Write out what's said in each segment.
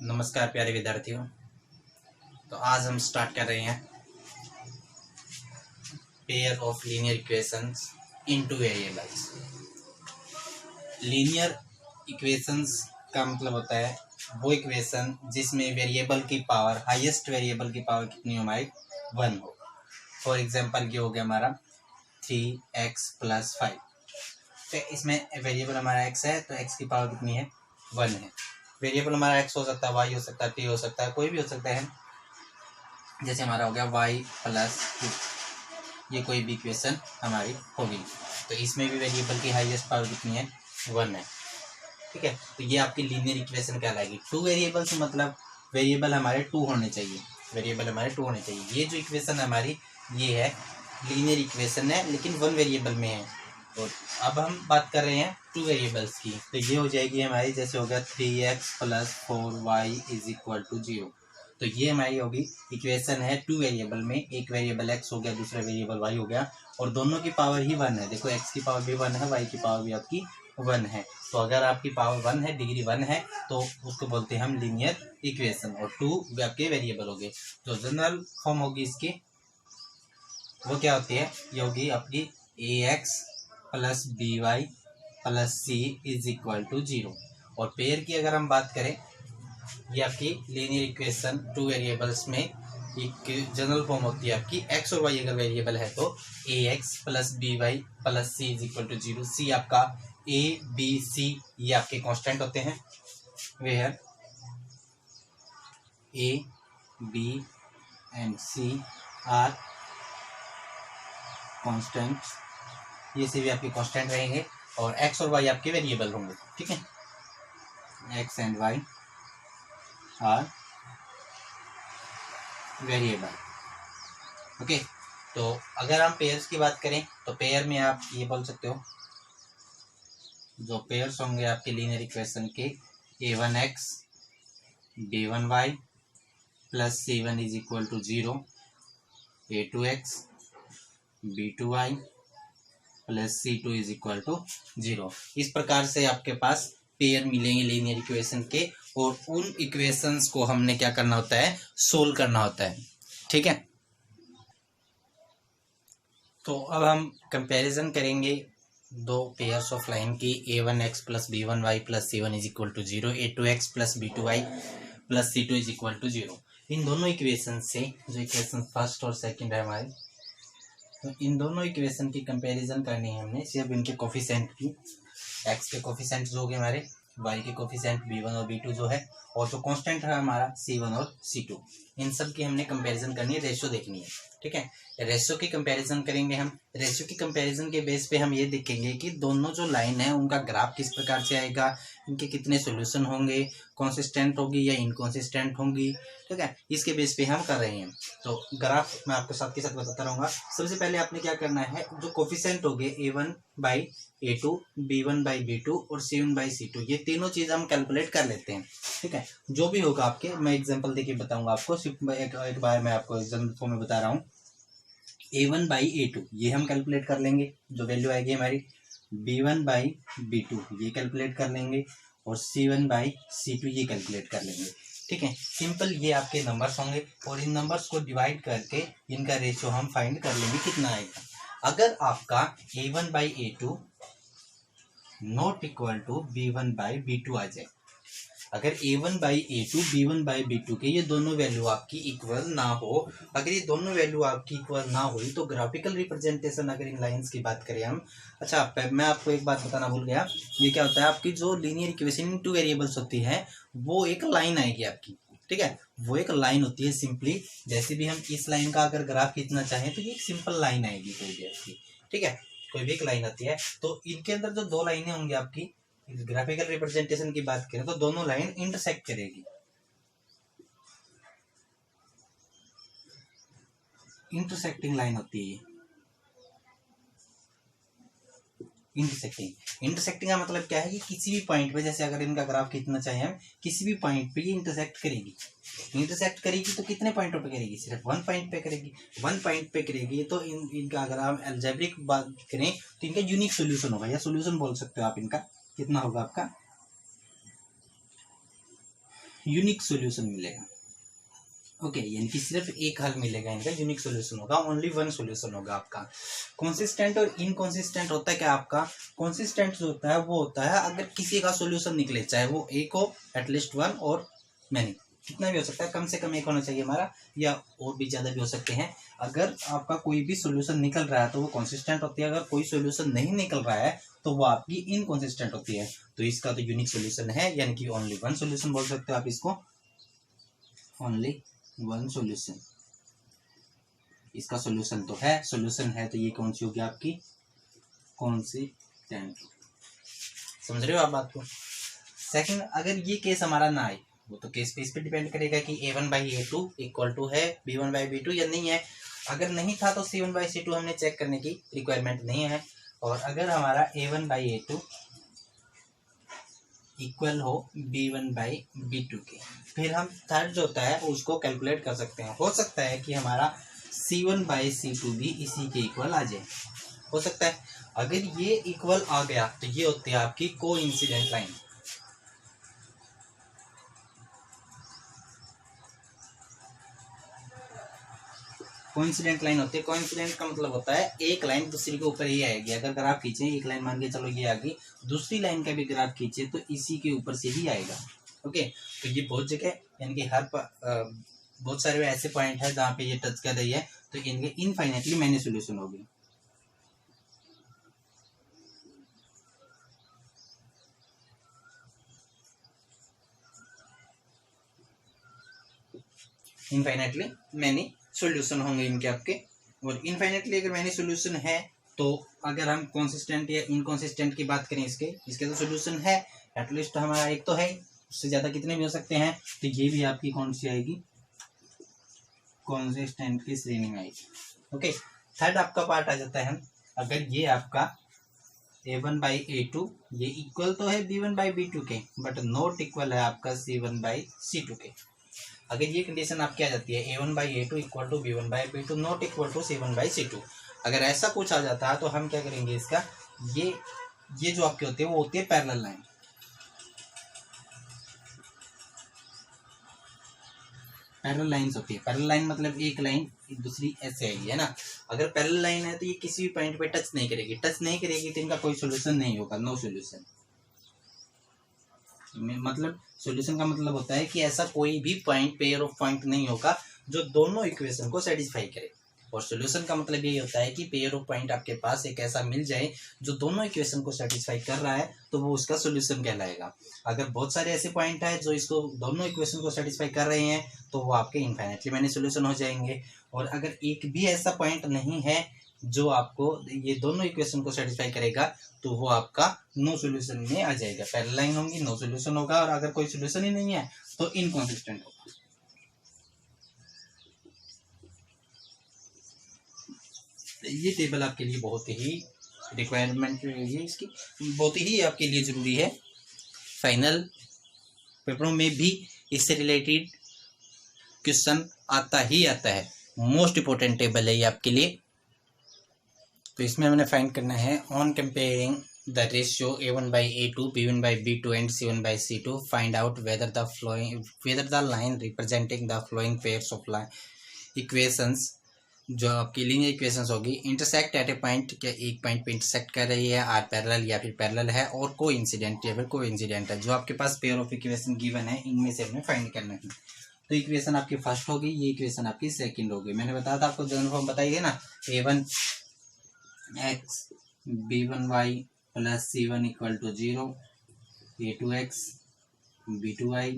नमस्कार प्यारे विद्यार्थियों। तो आज हम स्टार्ट कर रहे हैं pair of linear equations into variables. Linear equations का मतलब होता है वो इक्वेशन जिसमें वेरिएबल की पावर, हाईएस्ट वेरिएबल की पावर कितनी हो हमारी 1 हो। फॉर एग्जांपल ये हो गया हमारा 3x + 5। तो इसमें वेरिएबल हमारा x है, तो x की पावर कितनी है 1 है। वेरिएबल हमारा x हो सकता है, y हो सकता है, t हो सकता है, कोई भी हो सकता है। जैसे हमारा हो गया y + 2, ये कोई भी इक्वेशन हमारी होगी। तो इसमें भी वेरिएबल की हाईएस्ट पावर कितनी है 1 है। ठीक है, तो ये आपकी लीनियर इक्वेशन कहलाएगी। 2 वेरिएबल्स मतलब वेरिएबल हमारे 2 होने चाहिए, वेरिएबल हमारे 2 होने चाहिए। ये जो इक्वेशन हमारी ये है लीनियर इक्वेशन है, लेकिन 1 वेरिएबल में है। तो अब हम बात कर रहे हैं 2 वेरिएबल्स की। तो ये हो जाएगी हमारी, जैसे हो गया 3x + 4y = 0। तो ये हमारी होगी इक्वेशन है 2 वेरिएबल में। एक वेरिएबल x हो गया, दूसरा वेरिएबल y हो गया, और दोनों की पावर ही 1 है। देखो x की पावर भी 1 है, y की पावर भी आपकी 1 है। तो अगर आपकी पावर 1 है, डिग्री 1 है, तो उसको बोलते हैं हम लीनियर इक्वेशन। और 2 आपके वेरिएबल हो गए। तो जनरल फॉर्म होगी इसकी, वो क्या होती है, ये होगी आपकी ax + by + c = 0। और पेयर की अगर हम बात करें, ये आपकी लीनियर इक्वेशन 2 वेरिएबल्स में एक जनरल फॉर्म होती है आपकी। x और y अगर वेरिएबल है तो ax + by + c = 0। c आपका a b c ये आपके कांस्टेंट होते हैं, वे है a b and c are constants, ये से भी आपके कांस्टेंट रहेंगे। और x और y आपके वेरिएबल होंगे। ठीक है, x and y are variable. Okay, तो अगर हम पेयर्स की बात करें तो पेयर में आप ये बोल सकते हो, जो पेयर्स होंगे आपके लीनियर इक्वेशन के, a1x b1y + c1 = 0, a2x b2y + c2 = 0। इस प्रकार से आपके पास पेयर मिलेंगे लीनियर इक्वेशन के, और उन इक्वेशंस को हमने क्या करना होता है, सोल्व करना होता है। ठीक है, तो अब हम कंपैरिजन करेंगे दो पेयर्स ऑफ लाइन की, a1x + b1y + c1 = 0, a2x + b2y + c2 = 0। इन दोनों इक्वेशन से, जो इक्वेशन फर्स्ट और सेकंड है हमारे, तो इन दोनों इक्वेशन की कंपैरिजन करनी है हमने सिर्फ इनके कोफिशिएंट की। x के कोफिशिएंट जो हो गए हमारे, y के कोफिशिएंट b1 और b2 जो है, और जो कांस्टेंट है हमारा c1 और c2, इन सब की हमने कंपैरिजन करनी है, रेशियो देखनी है। ठीक है, रेशियो की कंपैरिजन करेंगे हम। रेशियो की कंपैरिजन के बेस पे हम ये देखेंगे कि दोनों जो लाइन है उनका ग्राफ किस प्रकार से आएगा, इनके कितने सॉल्यूशन होंगे, कंसिस्टेंट होगी या इनकंसिस्टेंट होंगी। ठीक है, इसके बेस पे हम कर रहे हैं। तो ग्राफ मैं आपको साथ के साथ बताता रहूँगा। सबसे पहले आपने क्या करना है, जो कोफिशिएंट हो गए a1/a2, b1/b2 और c1/c2, ये तीनों चीज़ हम कैलकुलेट कर लेते हैं। ठीक है, जो भी होगा आपके, मैं एग्जांपल देके बताऊंगा आपको। सिर्फ एक बार मैं आपको एग्जांपल फॉर्म में बता रहा हूँ। a1/a2 ये हम कैलकुलेट कर लेंगे, जो वैल्यू आएगी हमारी। b1/b2 ये कैलकुलेट कर लेंगे, और c1/c2 ये कैलकुलेट कर लेंगे। ठीक है, सिंपल ये आपके नंबर्स होंगे, और इन नंबर्स को डिवाइड करके इनका रेशियो हम फाइंड कर लेंगे कितना आएगा। अगर आपका a1/a2 not equal to b1/b2 आ जाए, अगर a1/a2 b1/b2 के ये दोनों वैल्यू आपकी इक्वल ना हो, अगर ये दोनों वैल्यू आपकी इक्वल ना हुई, तो ग्राफिकल रिप्रेजेंटेशन अगर इन लाइंस की बात करें हम। अच्छा, मैं आपको एक बात बताना भूल गया। ये क्या होता है, आपकी जो लीनियर इक्वेशन इन 2 वेरिएबल्स होती है, वो एक लाइन आएगी आपकी। ठीक है, वो एक लाइन होती है सिंपली। जैसे भी हम इस लाइन का अगर ग्राफ खींचना चाहें तो ये एक सिंपल लाइन आएगी कोई भी आपकी। ठीक है, कोई भी एक लाइन आती है, तो इनके अंदर जो 2 लाइनें होंगी आपकी, ग्राफिकल रिप्रेजेंटेशन की बात करें तो दोनों लाइन इंटरसेक्ट करेगी। इंटरसेक्टिंग लाइन होती है इंटरसेक्टिंग का मतलब क्या है कि किसी भी पॉइंट पे, जैसे अगर इनका ग्राफ खींचना चाहे हम, किसी भी पॉइंट पे ये इंटरसेक्ट करेगी। इंटरसेक्ट करेगी तो कितने पॉइंटों पे करेगी, सिर्फ 1 पॉइंट पे करेगी। 1 पॉइंट पे करेगी तो इनका अगर हम अलजेब्रिक बात करें तो इनका यूनिक सोल्यूशन होगा, या सोल्यूशन बोल सकते हो आप। इनका कितना होगा आपका, यूनिक सॉल्यूशन मिलेगा। ओके, यानी कि सिर्फ एक हल मिलेगा इनका, यूनिक सॉल्यूशन होगा, ओनली वन सॉल्यूशन होगा आपका। कंसिस्टेंट और इनकंसिस्टेंट होता है क्या आपका? कंसिस्टेंट जो होता है वो होता है अगर किसी का सॉल्यूशन निकले, चाहे वो एक हो, एटलीस्ट वन और मैनी, कितना भी हो सकता है, कम से कम एक होना चाहिए हमारा, या और भी ज्यादा भी हो सकते हैं। अगर आपका कोई भी सॉल्यूशन निकल रहा है तो वो कंसिस्टेंट होती है, अगर कोई सॉल्यूशन नहीं निकल रहा है तो वो आपकी इनकंसिस्टेंट होती है। तो इसका तो यूनिक सॉल्यूशन है, यानी कि ओनली वन सॉल्यूशन बोल सकते हो आप इसको, ओनली वन सॉल्यूशन। इसका सॉल्यूशन तो है, सॉल्यूशन है तो ये कौन सी होगी आपकी? कंसिस्टेंट। समझ रहे हो आप बात को? सेकंड, अगर ये केस हमारा ना आए, वो तो केस पे इस पे डिपेंड करेगा कि a1/a2 इक्वल टू है b1/b2 या नहीं है। अगर नहीं था तो c1/c2 हमने चेक करने की रिक्वायरमेंट नहीं है। और अगर हमारा a1/a2 इक्वल हो b1/b2 के, फिर हम थर्ड जो होता है उसको कैलकुलेट कर सकते हैं। हो सकता है कि हमारा c1/c2 भी इसी के इक्वल आ जाए, हो सकता है। अगर ये इक्वल आ गया तो ये होती है आपकी कोइंसिडेंट लाइन। कोइंसिडेंट लाइन होती है। कोइंसिडेंट का मतलब होता है एक लाइन दूसरी के ऊपर ही आएगी। अगर ग्राफ खींचे, एक लाइन मान के चलो ये आ गई, दूसरी लाइन का भी ग्राफ खींचे तो इसी के ऊपर से ही आएगा। ओके, तो ये बहुत जगह, यानी कि हर बहुत सारे ऐसे पॉइंट है जहाँ पे ये टच कर रही है, तो इनके इनफाइनेटली मैनी सोल्यूशन होगी। इनफाइनेटली मैनी सॉल्यूशन होंगे इनके आपके। और इनफाइनेटली अगर मैनी सॉल्यूशन है तो अगर हम कंसिस्टेंट या इनकंसिस्टेंट की बात करें, इसके तो सॉल्यूशन है, एटलीस्ट हमारा एक तो है, उससे ज्यादा कितने भी हो सकते हैं। तो ये भी आपकी कौन सी आएगी? कंसिस्टेंट की श्रेणी में आएगी। ओके, थर्ड आपका पार्ट आ जाता है, अगर ये आपका a1/a2 ये इक्वल तो है b1/b2 के, बट नॉट इक्वल है आपका c1/c2 के। अगर ये कंडीशन आपकी आ जाती है a1/a2 equal to b1/b2 not equal to c1/c2, अगर ऐसा कुछ आ जाता है तो हम क्या करेंगे इसका, ये जो आपकी होती है वो होती है पैरेलल लाइन। पैरेलल लाइंस होती है, पैरेलल लाइन मतलब एक लाइन एक दूसरी ऐसे आएगी, है ना। अगर पैरेलल लाइन है तो ये किसी भी पॉइंट पे टच नहीं करेगी, टच नहीं करेगी तो इनका कोई सोल्यूशन नहीं होगा, नो सोल्यूशन। मतलब सॉल्यूशन का मतलब होता है कि ऐसा कोई भी पॉइंट, पेयर ऑफ पॉइंट नहीं होगा जो दोनों इक्वेशन को सेटिस्फाई करे। और सॉल्यूशन का मतलब ये होता है कि पेयर ऑफ पॉइंट आपके पास एक ऐसा मिल जाए जो दोनों इक्वेशन को सेटिस्फाई कर रहा है, तो वो उसका सॉल्यूशन कहलाएगा। अगर बहुत सारे ऐसे पॉइंट है जो इसको दोनों इक्वेशन को सेटिस्फाई कर रहे हैं तो वो आपके इनफाइनेटली मैनी सॉल्यूशन हो जाएंगे। और अगर एक भी ऐसा पॉइंट नहीं है जो आपको ये दोनों इक्वेशन को सेटिस्फाई करेगा, तो वो आपका नो सॉल्यूशन में आ जाएगा। पैरेलल लाइन होंगी, नो सॉल्यूशन होगा, और अगर कोई सॉल्यूशन ही नहीं है तो इनकंसिस्टेंट होगा। ये टेबल आपके लिए बहुत ही रिक्वायरमेंट है, इसकी बहुत ही आपके लिए जरूरी है। फाइनल पेपरों में भी इससे रिलेटेड क्वेश्चन आता ही आता है, मोस्ट इंपोर्टेंट टेबल है ये आपके लिए। तो इसमें हमने फाइंड करना है, on comparing the ratio a1/a2 b1/b2 and c1/c2 find out whether the line representing the flowing pairs of line equations, जो आपकी लीनियर इक्वेशंस होगी, इंटरसेक्ट एट ए पॉइंट, क्या एक पॉइंट पे इंटरसेक्ट कर रही है, आर पैरेलल या फिर पैरेलल है, और को इंसिडेंट या फिर को इंसिडेंट है। जो आपके पास पेयर ऑफ इक्वेशन गिवन है इनमें से हमें फाइंड करना है। तो इक्वेशन आपकी फर्स्ट होगी, ये इक्वेशन आपकी सेकंड होगी। मैंने बताया था आपको, जनरल फॉर्म बताइए ना, a1x b1y plus c1 equal to 0, a2x b2y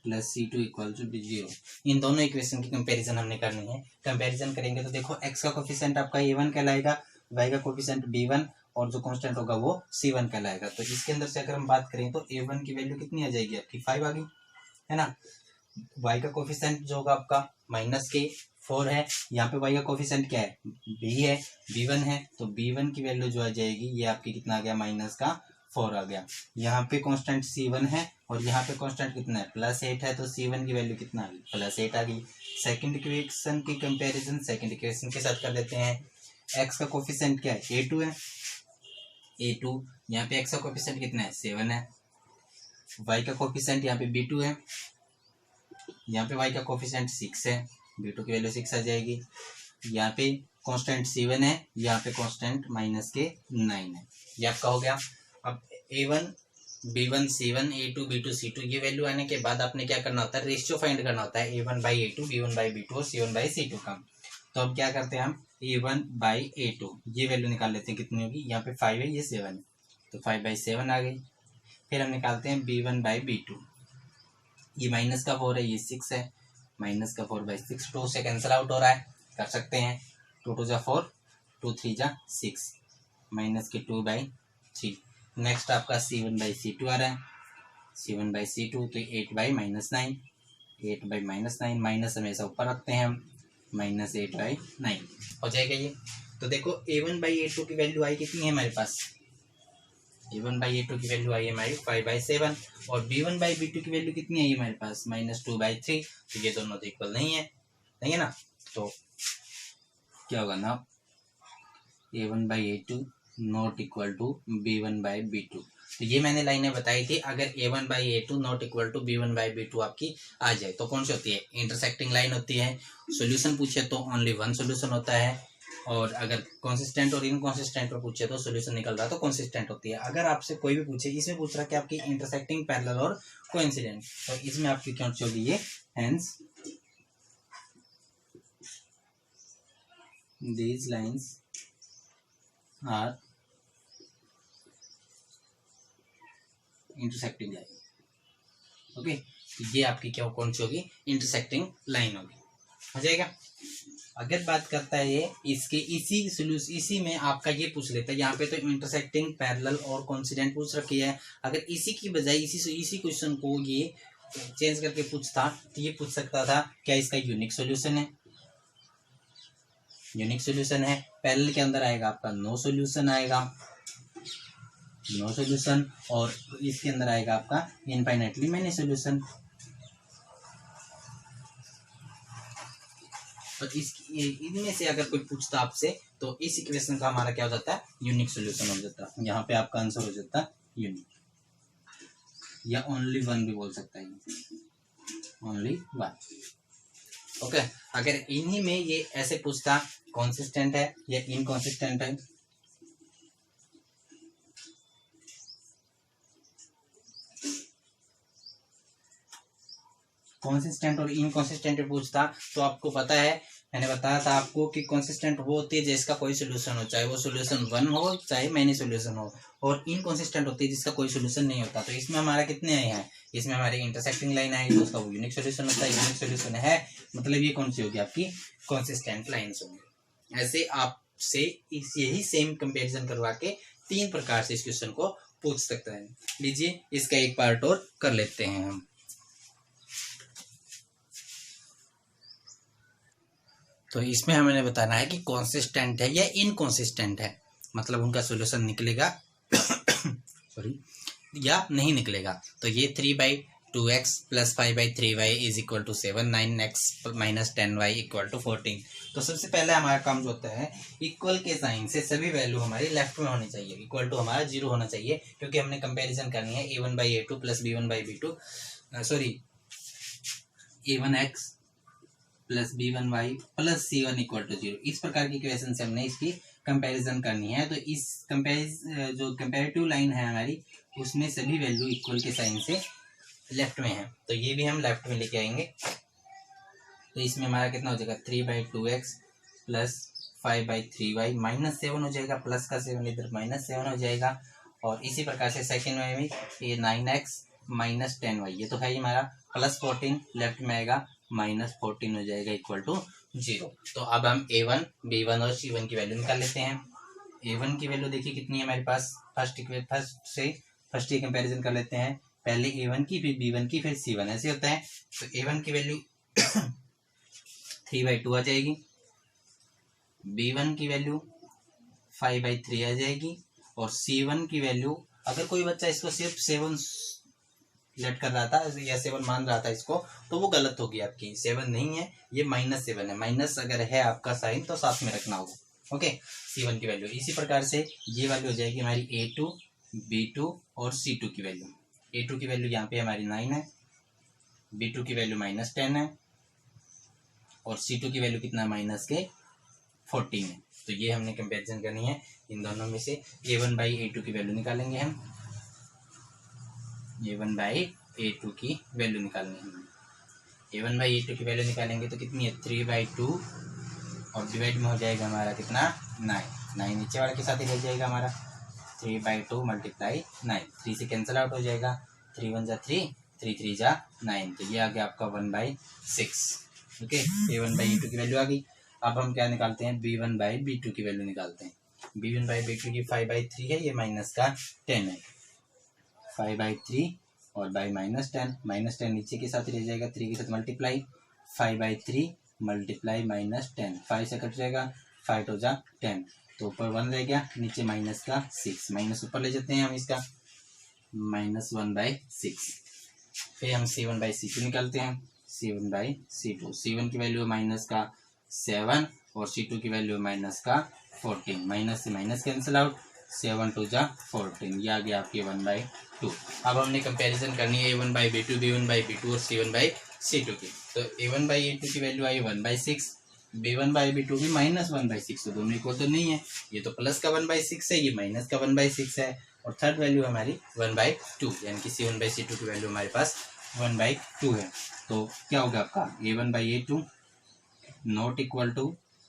plus c2 equal to 0। इन दोनों इक्वेशन की कंपैरिजन हमने करनी है। कंपैरिजन करेंगे तो देखो, x का कोफिशिएंट आपका a1 कहलाएगा, y का कोफिशिएंट b1, और जो कांस्टेंट होगा वो c1 कहलाएगा। तो इसके अंदर से अगर हम बात करें तो a1 की वैल्यू कितनी आ जाएगी आपकी, 5 आ गई, है ना। y का कोफिशिएंट जो होगा आपका -4 है, यहाँ पे y का कोफिशिएंट क्या है, b है, b1 है, तो b1 की वैल्यू जो आ जाएगी ये आपकी कितना आ गया, -4 आ गया। यहाँ पे कांस्टेंट c1 है और यहाँ पे कांस्टेंट कितना है, +8 है, तो c1 की वैल्यू कितना आ गई, +8 आ गई। सेकंड इक्वेशन की कंपैरिजन सेकंड इक्वेशन के साथ कर देते हैं। x का कोफिशिएंट क्या है, a2 है, a2, यहाँ पे x का कोफिशिएंट कितना है, 7 है, y का कोफिशिएंट यहाँ पे b2 है, यहाँ पे y का कोफिशिएंट 6 है, b2 की वैल्यू 6 आ जाएगी। यहाँ पे कांस्टेंट c1 है, यहाँ पे कांस्टेंट माइनस के 9 है। ये आपका हो गया। अब a1 b1 c1 a2 b2 c2 ये वैल्यू आने के बाद आपने क्या करना होता है, रेशियो फाइंड करना होता है a1 by a2 b1 by b2 और c1 बाई c2 का। तो अब क्या करते हैं हम, a1 बाई a2 ये वैल्यू निकाल लेते हैं, कितनी होगी, यहाँ पे 5 है, ये 7 है, तो 5 बाई 7 आ गई। फिर हम निकालते हैं b1 बाई b2, ये माइनस का 4 है, ये 6 है, माइनस का 4 बाई 6, 2 से कैंसिल आउट हो रहा है, कर सकते हैं, 2 2 जा 4, 2 3 जा 6, माइनस के 2 बाई 3। नेक्स्ट आपका c1 बाई c2 आ रहा है, c1 बाई c2 तो 8 by minus 9, 8 by minus 9, minus हमेशा ऊपर रखते हैं हम, माइनस 8 बाई 9 हो जाएगा ये। तो देखो a1 बाई a2 की वैल्यू आई कितनी है हमारे पास, a1 बाई a2 की वैल्यू आई है हमारी 5 बाई 7, और b1 बाई b2 की वैल्यू कितनी आई है हमारे पास, माइनस 2 बाई 3। तो ये दोनों तो इक्वल नहीं है, नहीं है ना, तो क्या होगा ना, a1 by a2 not equal to b1 by b2। तो ये मैंने लाइनें बताई थी, अगर a1 by a2 not equal to b1 by b2 आपकी आ जाए तो कौन सी होती है, इंटरसेक्टिंग लाइन होती है। सॉल्यूशन पूछे तो ओनली वन सॉल्यूशन होता है, और अगर कंसिस्टेंट और इनकंसिस्टेंट पर पूछे तो सॉल्यूशन निकल रहा तो कंसिस्टेंट होती है। अगर आपसे कोई भी पूछे, इसमें पूछ रहा कि आपकी इंटरसेक्टिंग, पैरेलल और कोइंसिडेंट, तो इसमें आपकी कौन सी होगी, ये hence these lines are intersecting line। Okay, तो ये आपकी क्या कौन सी होगी, इंटरसेक्टिंग लाइन होगी, हो जाएगा। अगर बात करता है ये इसके इसी सोल्यूशन, इसी में आपका ये पूछ लेता है, यहाँ पे तो इंटरसेक्टिंग, पैरेलल और कोइंसिडेंट पूछ रखी है, अगर इसी की बजाय इसी क्वेश्चन को ये चेंज करके पूछता तो ये पूछ सकता था क्या इसका यूनिक सॉल्यूशन है, यूनिक सॉल्यूशन है। पैरेलल के अंदर आएगा आपका नो सॉल्यूशन आएगा, नो सॉल्यूशन, और इसके अंदर आएगा आपका इनफाइनाइटली मैनी सॉल्यूशन। और इनमें से अगर कोई पूछता आपसे तो इस इक्वेशन का हमारा क्या हो जाता है, यूनिक सॉल्यूशन हो जाता है। यहाँ पे आपका आंसर हो जाता है यूनिक, या ओनली वन भी बोल सकता है, ओनली वन। ओके, अगर इन्हीं में ये ऐसे पूछता कंसिस्टेंट है या इनकंसिस्टेंट है, कंसिस्टेंट और इनकंसिस्टेंट पूछता तो आपको पता है, मैंने बताया था आपको कि कंसिस्टेंट वो होती है जिसका कोई सोल्यूशन हो, चाहे वो सोल्यूशन वन हो चाहे मैनी सोल्यूशन हो, और इनकंसिस्टेंट होती है जिसका कोई सोल्यूशन नहीं होता। तो इसमें हमारा कितने आए हैं, इसमें हमारी इंटरसेक्टिंग लाइन आएगी तो उसका वो यूनिक सोल्यूशन होता है, यूनिक सोल्यूशन है मतलब ये कौन सी होगी, आपकी कंसिस्टेंट लाइन्स होंगी। ऐसे आपसे यही सेम कंपेरिजन करवा के 3 प्रकार से इस क्वेश्चन को पूछ सकता है। लीजिए इसका एक पार्ट और कर लेते हैं हम। तो इसमें हमें बताना है कि कंसिस्टेंट है या इनकंसिस्टेंट है, मतलब उनका सॉल्यूशन निकलेगा सॉरी या नहीं निकलेगा। तो ये 3/2x + 5/3y = 7, 9x - 10y = 14। तो सबसे पहले हमारा काम जो होता है, इक्वल के साइन से सभी वैल्यू हमारी लेफ्ट में होनी चाहिए, इक्वल टू हमारा 0 होना चाहिए, क्योंकि हमने कंपैरिजन करनी है a1/a2 + b1/b2 sorry a1x + b1y + c1 = 0। इस प्रकार की इक्वेशन से हमने इसकी कंपैरिजन करनी है। तो इस जो कंपैरेटिव लाइन है हमारी, उसमें सभी वैल्यू इक्वल के साइन से लेफ्ट में है, तो ये भी हम लेफ्ट में लेके आएंगे। तो इसमें हमारा कितना हो जाएगा, 3/2x + 5/3y -7 हो जाएगा, प्लस का 7 इधर -7 हो जाएगा। और इसी प्रकार से सेकेंड में भी ये 9x - 10y, ये तो है ही हमारा, +14 लेफ्ट में आएगा, -14 हो जाएगा = 0। तो अब हम a1, b1 और c1 की वैल्यू निकाल लेते हैं। a1 की वैल्यू देखिए कितनी है हमारे पास, फर्स्ट ही कंपैरिजन कर लेते हैं, पहले a1 की फिर b1 की फिर c1, ऐसे होता है। तो a1 की वैल्यू 3/2 आ जाएगी, b1 की वैल्यू 5/3 आ जाएगी, और c1 की वैल्यू, अगर कोई बच्चा इसको सिर्फ 7 लेट कर रहा था या 7 मान रहा था इसको, तो वो गलत होगी आपकी, 7 नहीं है, ये -7 है। माइनस अगर है आपका साइन तो साथ में रखना होगा। ओके, c1 की वैल्यू इसी प्रकार से ये वैल्यू हो जाएगी हमारी a2, b2 और c2 की वैल्यू। a2 की वैल्यू यहाँ पे हमारी 9 है, B2 की वैल्यू -10 है और C2 की वैल्यू कितना माइनस के 14 है। तो ये हमने कंपैरिजन करनी है इन दोनों में से। A1 बाई A2 की वैल्यू निकालेंगे हम। A1 बाई A2 की वैल्यू निकालनी है। A1 बाई A2 की वैल्यू निकालेंगे तो कितनी है 3/2 और डिवाइड में हो जाएगा हमारा कितना 9 नीचे वाले के साथ ही रह जाएगा हमारा 3/2 मल्टीप्लाई 9 3 से कैंसिल आउट हो जाएगा 3 1 जा 3 3 3 जा 9। तो ये आ गया आपका 1/6। ओके A1 बाई A2 की वैल्यू आ गई। अब हम क्या निकालते हैं B1 बाई B2 की वैल्यू निकालते हैं। B1 बाई B2 की 5/3 है, ये माइनस का 10 है 5/3 और बाई -10 नीचे के साथ रह जाएगा 3 के साथ मल्टीप्लाई 5/3 मल्टीप्लाई -10 5 से कट जाएगा 5 2 जा 10 तो ऊपर 1 रह गया नीचे माइनस का 6 माइनस ऊपर ले जाते हैं हम इसका -1/6। फिर हम C1 बाई C2 निकालते हैं। C1 बाई C2 C1 की वैल्यू माइनस का 7 और C2 की वैल्यू माइनस का 14 माइनस से माइनस कैंसिल आउट 7 2 जा 14 ये आ गया आपके 1/2। अब हमने कंपैरिजन करनी है A1 by B2 B1 by B2 और C1 बाई C2 की। तो A1 बाई A2 की value I 1/6 B1 by B2 भी -1/6 तो दोनों इक्वल तो नहीं है। ये तो प्लस का 1/6 है ये माइनस का 1/6 है और थर्ड वैल्यू हमारी 1/2 यानी कि C1 बाई C2 की वैल्यू हमारे पास 1/2 है। तो क्या होगा आपका A1 by A2 not equal to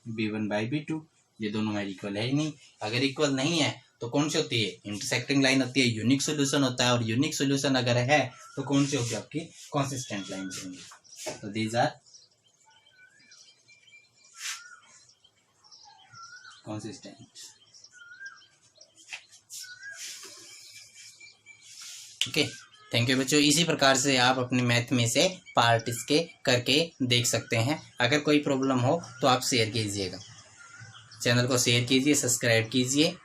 B1 by B2। ये दोनों हमारे इक्वल है ही नहीं। अगर इक्वल नहीं है तो कौन सी होती है इंटरसेक्टिंग लाइन होती है, यूनिक सोल्यूशन होता है। और यूनिक सोल्यूशन अगर है तो कौन सी होगी आपकी कंसिस्टेंट लाइन होंगी। तो these are consistent. Okay thank you बच्चों। इसी प्रकार से आप अपने मैथ में से पार्ट इसके करके देख सकते हैं। अगर कोई प्रॉब्लम हो तो आप शेयर कीजिएगा, चैनल को शेयर कीजिए, सब्सक्राइब कीजिए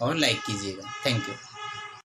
और लाइक कीजिएगा। Thank you.